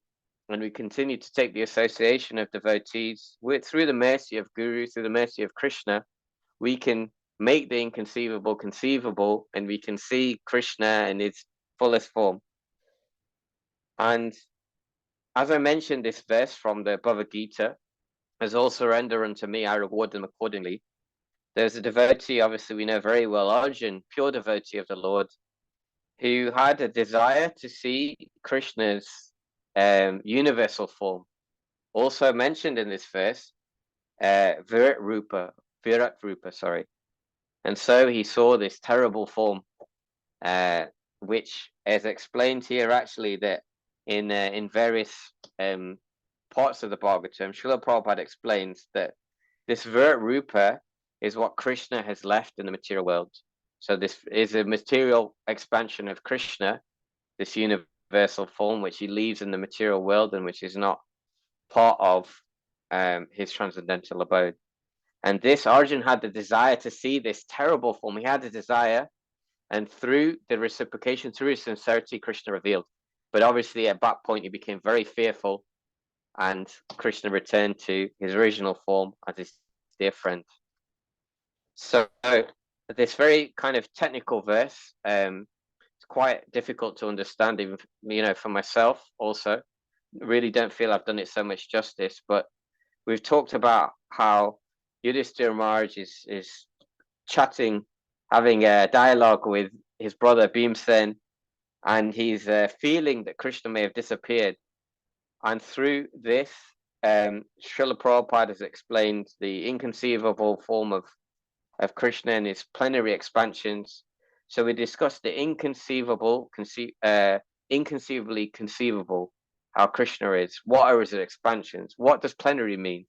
C: we continue to take the association of devotees through the mercy of Guru, through the mercy of Krishna, we can make the inconceivable conceivable, and we can see Krishna in its fullest form. And as I mentioned, this verse from the Bhagavad Gita, as all surrender unto me, I reward them accordingly. There's a devotee, obviously we know very well, Arjun, pure devotee of the Lord, who had a desire to see Krishna's universal form. Also mentioned in this verse, Virat Rupa, sorry. And so he saw this terrible form, which is explained here actually that in various parts of the Bhagavatam, Srila Prabhupada explains that this Virat Rupa is what Krishna has left in the material world. So this is a material expansion of Krishna, this universal form which he leaves in the material world and which is not part of his transcendental abode. And this Arjun had the desire to see this terrible form. He had the desire, and through the reciprocation, through his sincerity, Krishna revealed. But obviously at that point he became very fearful, and Krishna returned to his original form as his dear friend. So this very kind of technical verse, it's quite difficult to understand, even for myself also. Really don't feel I've done it so much justice, but we've talked about how Yudhishthira Maharaj is chatting, having a dialogue with his brother Bhimsen, and he's feeling that Krishna may have disappeared. And through this, Srila Prabhupada has explained the inconceivable form of Krishna and his plenary expansions. So we discussed the inconceivably conceivable, how Krishna is. What are his expansions? What does plenary mean?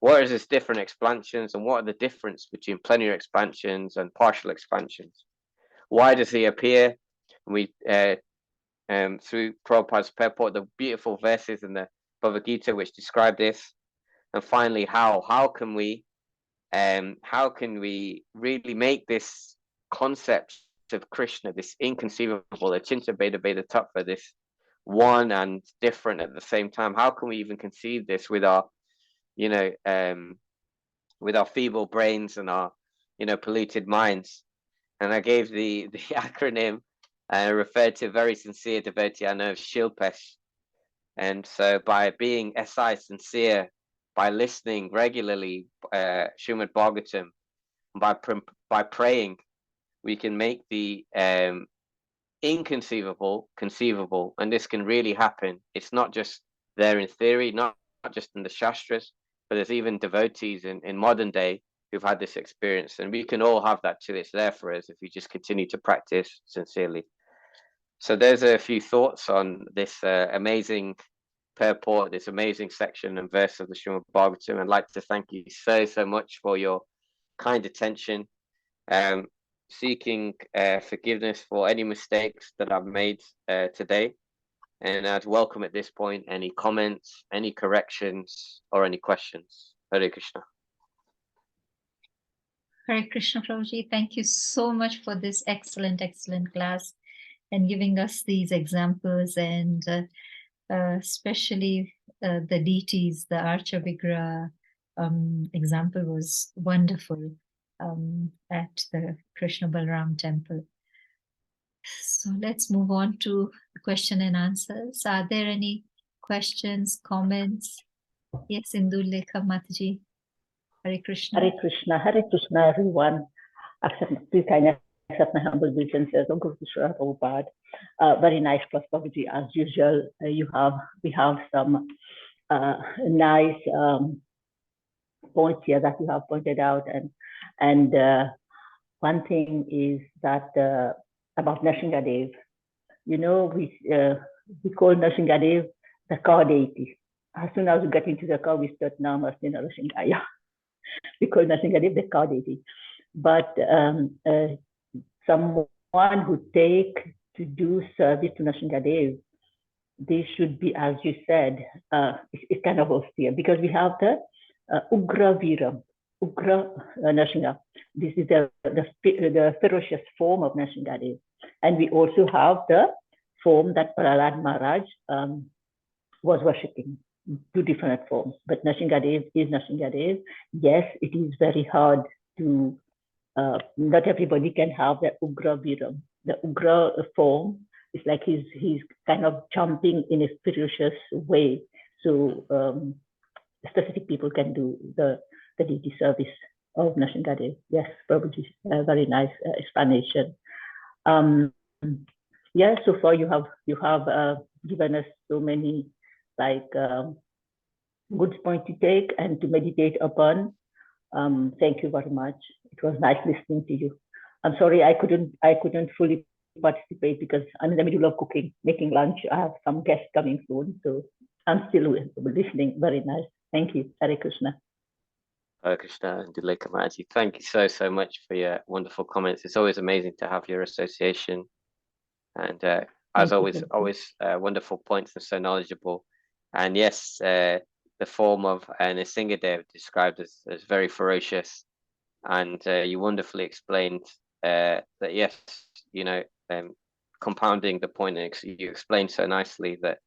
C: What are his different expansions, and what are the difference between plenary expansions and partial expansions? Why does he appear? We through Prabhupada's purport, the beautiful verses in the Bhagavad Gita which describe this, and finally how can we really make this concept of Krishna, this inconceivable, Achinta Bheda Bheda Tattva, this one and different at the same time? How can we even conceive this with our with our feeble brains and our polluted minds? And I gave the acronym referred to a very sincere devotee I know of, Shilpesh. And so by being SI sincere, by listening regularly Srimad Bhagavatam, by praying, we can make the inconceivable conceivable, and this can really happen. It's not just there in theory, not just in the Shastras, but there's even devotees in modern day who've had this experience, and we can all have that too. It's there for us if we just continue to practice sincerely. So there's a few thoughts on this amazing purport, this amazing section and verse of the Srimad Bhagavatam. I'd like to thank you so much for your kind attention, seeking forgiveness for any mistakes that I've made today, And I'd welcome at this point any comments, any corrections, or any questions. Hare Krishna.
B: Hare Krishna, Prabhuji. Thank you so much for this excellent class and giving us these examples, and especially the deities, the Archa Vigraha example was wonderful at the Krishna Balram temple. So let's move on to question and answers. Are there any questions, comments? Yes, Indu Lekha Mataji. Hare Krishna.
D: Hare Krishna, everyone. Please kindly accept my humble obeisances. Om Guru Krishna Prabhupada. Very nice class, Prabhuji. As usual, we have some nice points here that you have pointed out, and one thing is that about Nrsingadev. You know, we call Nrsingadev the cow deity. As soon as we get into the cow, we start Namasthi Nrasingaya. We call Nrsingadev the cow deity. But someone who take to do service to Nrsingadev, they should be, as you said, it's kind of austere, because we have the Ugra Viram, Ugra Nrsinga. This is the ferocious form of Nrsingadev. And we also have the form that Prahlad Maharaj was worshipping, two different forms. But Nrsingadev is Nrsingadev. Yes, it is very hard to, not everybody can have the Ugra Viram. The Ugra form is like he's kind of jumping in a ferocious way. So specific people can do the deity service of Nrsingadev. Yes, Prabhuji, very nice explanation. Yeah, so far you have given us so many good points to take and to meditate upon. Thank you very much. It was nice listening to you. I'm sorry I couldn't fully participate because I'm in the middle of cooking, making lunch. I have some guests coming soon, so I'm still listening. Very nice. Thank you. Hare Krishna.
C: Hare Krishna and Duleka Mataji. Thank you so much for your wonderful comments. It's always amazing to have your association, and as always wonderful points and so knowledgeable. And yes, the form of Nrsingadev described as very ferocious, and you wonderfully explained that yes, you know, compounding the point, you explained so nicely that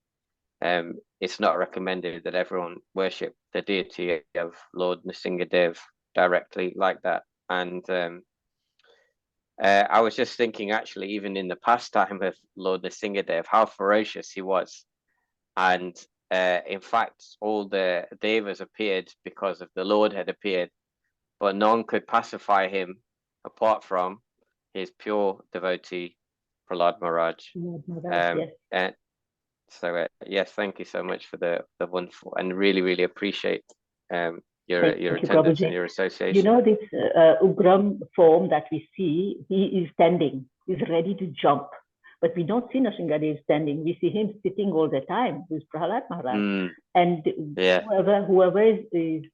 C: it's not recommended that everyone worship the deity of Lord Nrsingadev directly like that. And I was just thinking, actually, even in the pastime of Lord Nrsingadev, how ferocious he was. And in fact, all the devas appeared because of the Lord had appeared, but none could pacify him apart from his pure devotee, Prahlad Maharaj.
D: Yes.
C: And so yes, thank you so much for the wonderful, and really appreciate your attendance and your association.
D: You know, this Ugram form that we see, he is standing, he's ready to jump. But we don't see Nrsingadev standing. We see him sitting all the time with Prahlad Maharaj. And whoever is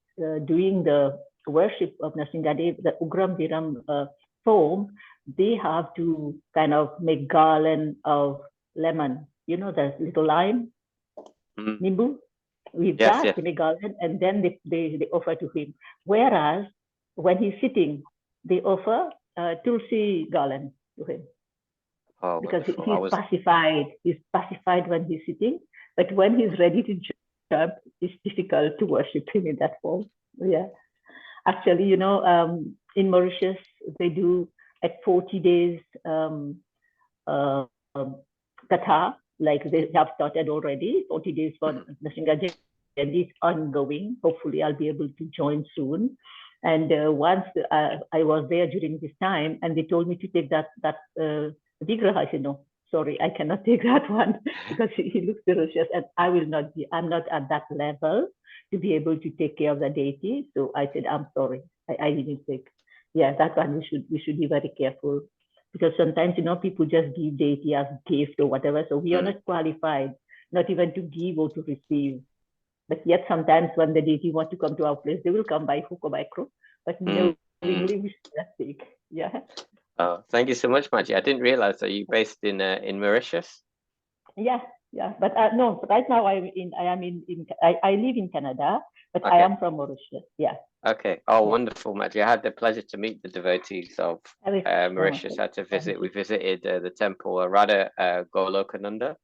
D: doing the worship of Nrsingadev, the Ugram Viram form, they have to kind of make garland of lemon. You know, the little lime, nimbu. With that, they make garland, and then they offer to him. Whereas when he's sitting, they offer tulsi garland to him.
C: Oh,
D: because he's pacified. He's pacified when he's sitting, but when he's ready to jump, it's difficult to worship him in that form. Yeah, actually, you know, in Mauritius they do at 40 days katha, like they have started already. 40 days for Nrsingadev, and it's ongoing. Hopefully, I'll be able to join soon. And once I was there during this time, and they told me to take that Vigraha. I said, no, sorry, I cannot take that one because he looks ferocious, and I'm not at that level to be able to take care of the deity. So I said, I'm sorry, I didn't take. Yeah, that one we should be very careful, because sometimes, you know, people just give deity as gift or whatever. So we are not qualified, not even to give or to receive. But yet sometimes when the deity wants to come to our place, they will come by hook or by crook. But knowingly we should not take. Yeah.
C: Oh, thank you so much, Maji. I didn't realize that you're based in Mauritius.
D: Yeah, Yeah, but no, right now I live in Canada, but I
C: Okay.
D: am from Mauritius. Yeah.
C: Okay. Oh,
D: Yeah.
C: wonderful, Maggie. I had the pleasure to meet the devotees of Mauritius. I had to visit. We visited the temple, Radha Golokananda.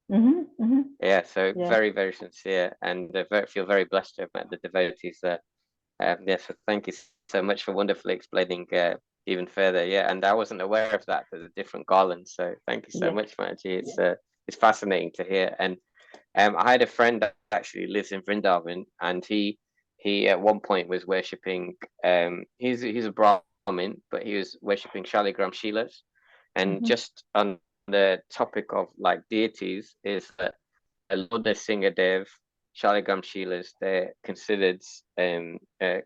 C: Yeah, so
D: Yeah.
C: very, very sincere, and feel very blessed to have met the devotees there. Yeah, so thank you so much for wonderfully explaining even further. Yeah, and I wasn't aware of that, the different garlands. So thank you so
D: Yeah.
C: much, Maggie. It's fascinating to hear. And I had a friend that actually lives in Vrindavan, and he at one point was worshipping. He's a Brahmin, but he was worshipping Shaligram Shilas. And just on the topic of like deities, is that Lord Singadev, Shaligram Shilas, they're considered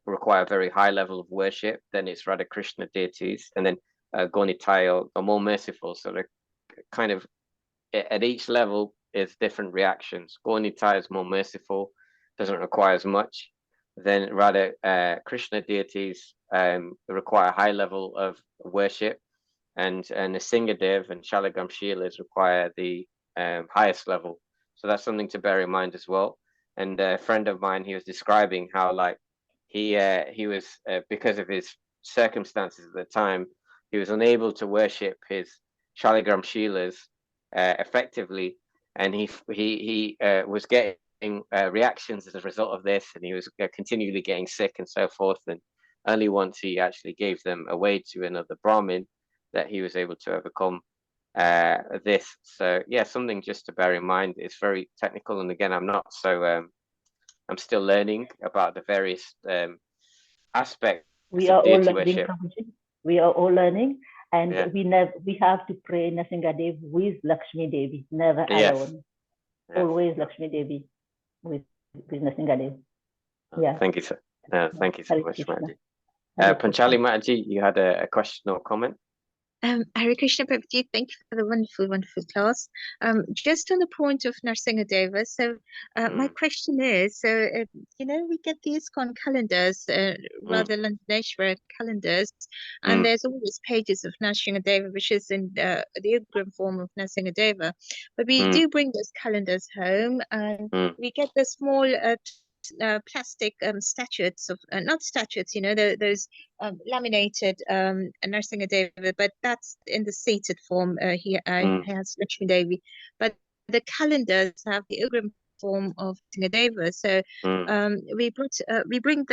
C: require a very high level of worship. Then it's Radha Krishna deities, and then Gaunitaya are more merciful. So they're kind of at each level is different reactions. Gaunitaya is more merciful, doesn't require as much. Then Radha Krishna deities require a high level of worship, and the Singadev and Shaligram Shilas require the highest level. So that's something to bear in mind as well. And a friend of mine, he was describing how like he was because of his circumstances at the time, he was unable to worship his Shaligram Shilas effectively, and he was getting reactions as a result of this, and he was continually getting sick and so forth. And only once he actually gave them away to another Brahmin that he was able to overcome this. So yeah, something just to bear in mind. It's very technical, and again, I'm not so I'm still learning about the various aspects
D: We
C: of
D: are all
C: deity
D: learning,
C: worship.
D: Prabhuji. We are all learning, and
C: Yeah.
D: we have to pray Nrsimhadev with Lakshmi Devi, never
C: Yes.
D: alone.
C: Yes.
D: Always Lakshmi Devi with Nrsimhadev. Yeah.
C: Thank you so thank you so
D: Hare
C: much,
D: Krishna.
C: Mataji.
D: Hare
C: Panchali
D: Krishna.
C: Mataji, you had a question or comment?
B: Hare Krishna, Prabhuji, thank you for the wonderful, wonderful class. Just on the point of Narsingadeva, so my question is, so you know, we get these calendars, rather Londoneshwara calendars, and there's always pages of Narsingadeva, which is in the Ugram form of Narsingadeva, but we do bring those calendars home, and we get the small plastic statuettes of not statuettes, you know, those laminated Nrsimhadevi, but that's in the seated form. He has Lakshmi Devi, but the calendars have the Ugram form of Nrsimhadevi. So we bring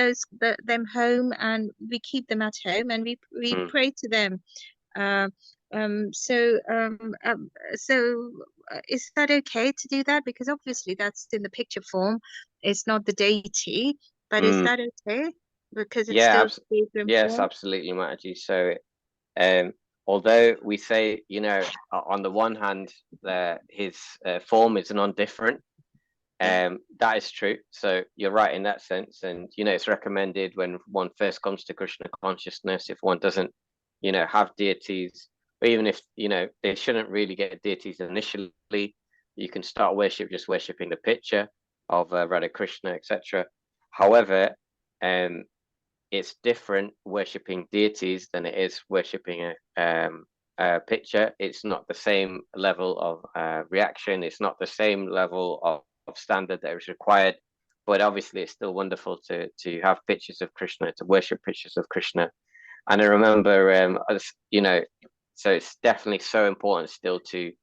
B: them home, and we keep them at home, and we pray to them. So is that okay to do that? Because obviously that's in the picture form. It's not the deity, but is that okay? Because it's still
C: Yes,
B: form?
C: absolutely, Mataji. So although we say, you know, on the one hand, his form is non-different, that is true. So you're right in that sense. And, you know, it's recommended when one first comes to Krishna consciousness, if one doesn't, you know, have deities, or even if, you know, they shouldn't really get deities initially, you can start worship, just worshipping the picture of Radha Krishna, etc. However, it's different worshipping deities than it is worshipping a picture. It's not the same level of reaction. It's not the same level of standard that is required. But obviously, it's still wonderful to have pictures of Krishna, to worship pictures of Krishna. And I remember, you know, so it's definitely so important still to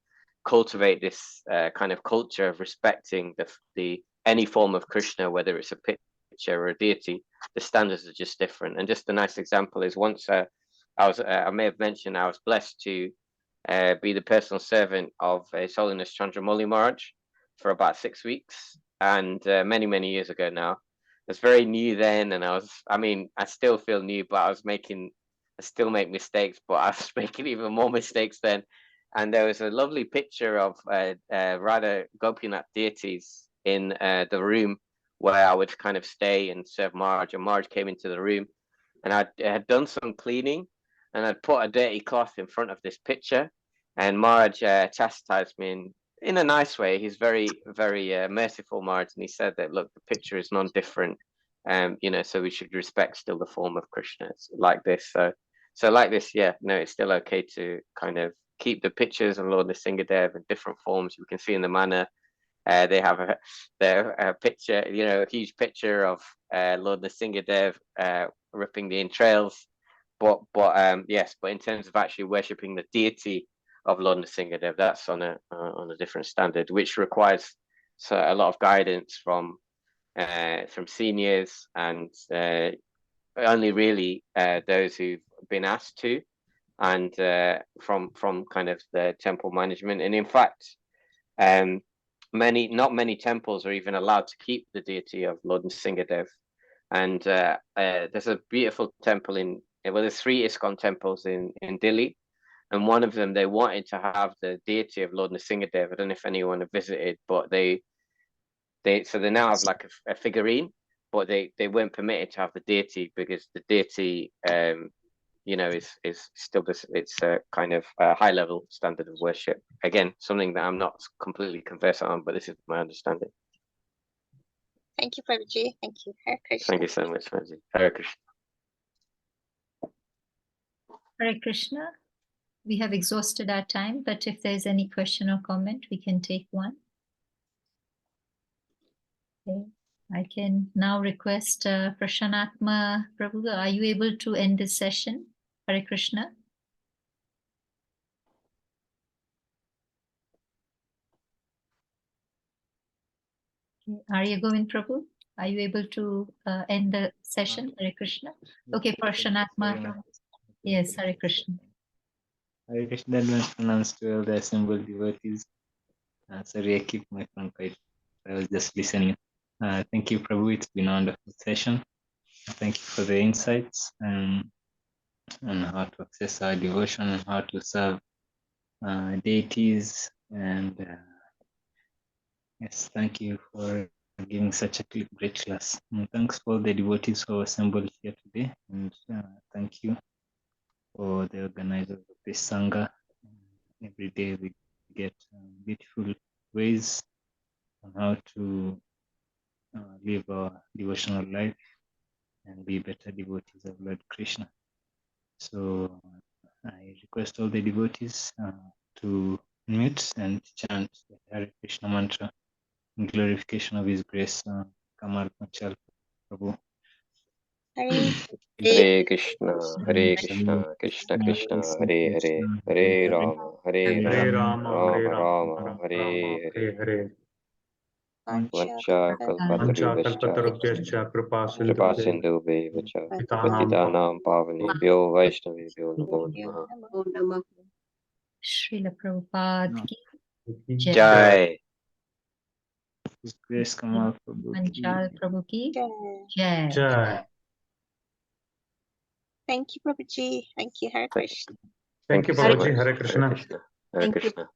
C: cultivate this kind of culture of respecting the any form of Krishna, whether it's a picture or a deity. The standards are just different. And just a nice example is once I may have mentioned I was blessed to be the personal servant of His Holiness Chandramauli Maharaj for about 6 weeks, and many years ago now. I was very new then, and I still feel new, but I still make mistakes, but I was making even more mistakes then. And there was a lovely picture of Radha Gopinath deities in the room where I would kind of stay and serve Maharaj. And Maharaj came into the room, and I had done some cleaning, and I'd put a dirty cloth in front of this picture, and Maharaj chastised me in a nice way. He's very merciful, Maharaj, and he said that, look, the picture is non-different, you know, so we should respect still the form of Krishna. It's like this. So like this, yeah, no, it's still okay to kind of keep the pictures of Lord Nrsimhadev in different forms. We can see in the manner they have a picture, you know, a huge picture of Lord Nrsimhadev ripping the entrails. But yes, but in terms of actually worshipping the deity of Lord Nrsimhadev, that's on a different standard, which requires a lot of guidance from seniors and only really those who've been asked to, and from kind of the temple management. And in fact, not many temples are even allowed to keep the deity of Lord Nrsimhadev. And there's a beautiful temple there's 3 ISKCON temples in Delhi, and one of them they wanted to have the deity of Lord Nrsimhadev. I don't know if anyone have visited, but they now have like a figurine, but they weren't permitted to have the deity because the deity you know, is still this. It's a kind of high level standard of worship. Again, something that I'm not completely conversant on, but this is my understanding.
E: Thank you, Prabhuji. Thank you. Hare Krishna.
C: Thank you so much, Prabhuji. Hare Krishna.
B: Hare Krishna. We have exhausted our time, but if there's any question or comment, we can take one. Okay. I can now request Prashanatma Prabhu, are you able to end this session? Hare Krishna. Okay. Arya Govind Prabhu, are you able to end the session? Hare Krishna. Okay, Prashanatma. Yes, Hare Krishna.
F: Hare Krishna, advance pronounce to all the assembled devotees. Sorry, I keep my phone quiet. I was just listening. Thank you, Prabhu. It's been a wonderful session. Thank you for the insights on how to access our devotion and how to serve deities. And yes, thank you for giving such a great class. And thanks for the devotees who are assembled here today. And thank you for the organizers of this Sangha. Every day we get beautiful ways on how to live our devotional life and be better devotees of Lord Krishna. So I request all the devotees to mute and chant the Hare Krishna mantra in glorification of His grace. Kamal, Panchal, Prabhu.
C: Hare Krishna, Krishna Krishna, Hare Hare, Hare Rama, Rama Rama, Hare Hare. Vancha kalpatarubhascha, kripa sindhubheva cha, patitanam pavanebhyo vaishnavebhyo namo namaha.
A: Om Namah.
B: Srila Prabhupada ki
C: Jai.
F: His grace, Kamal, Prabhu.
B: Panchal Prabhu ki
E: Jai.
B: Jai.
E: Thank you, Prabhuji. Thank you, Hare Krishna.
C: Thank you, Prabhuji. Hare Krishna. Hare
A: Thank you.
C: Krishna.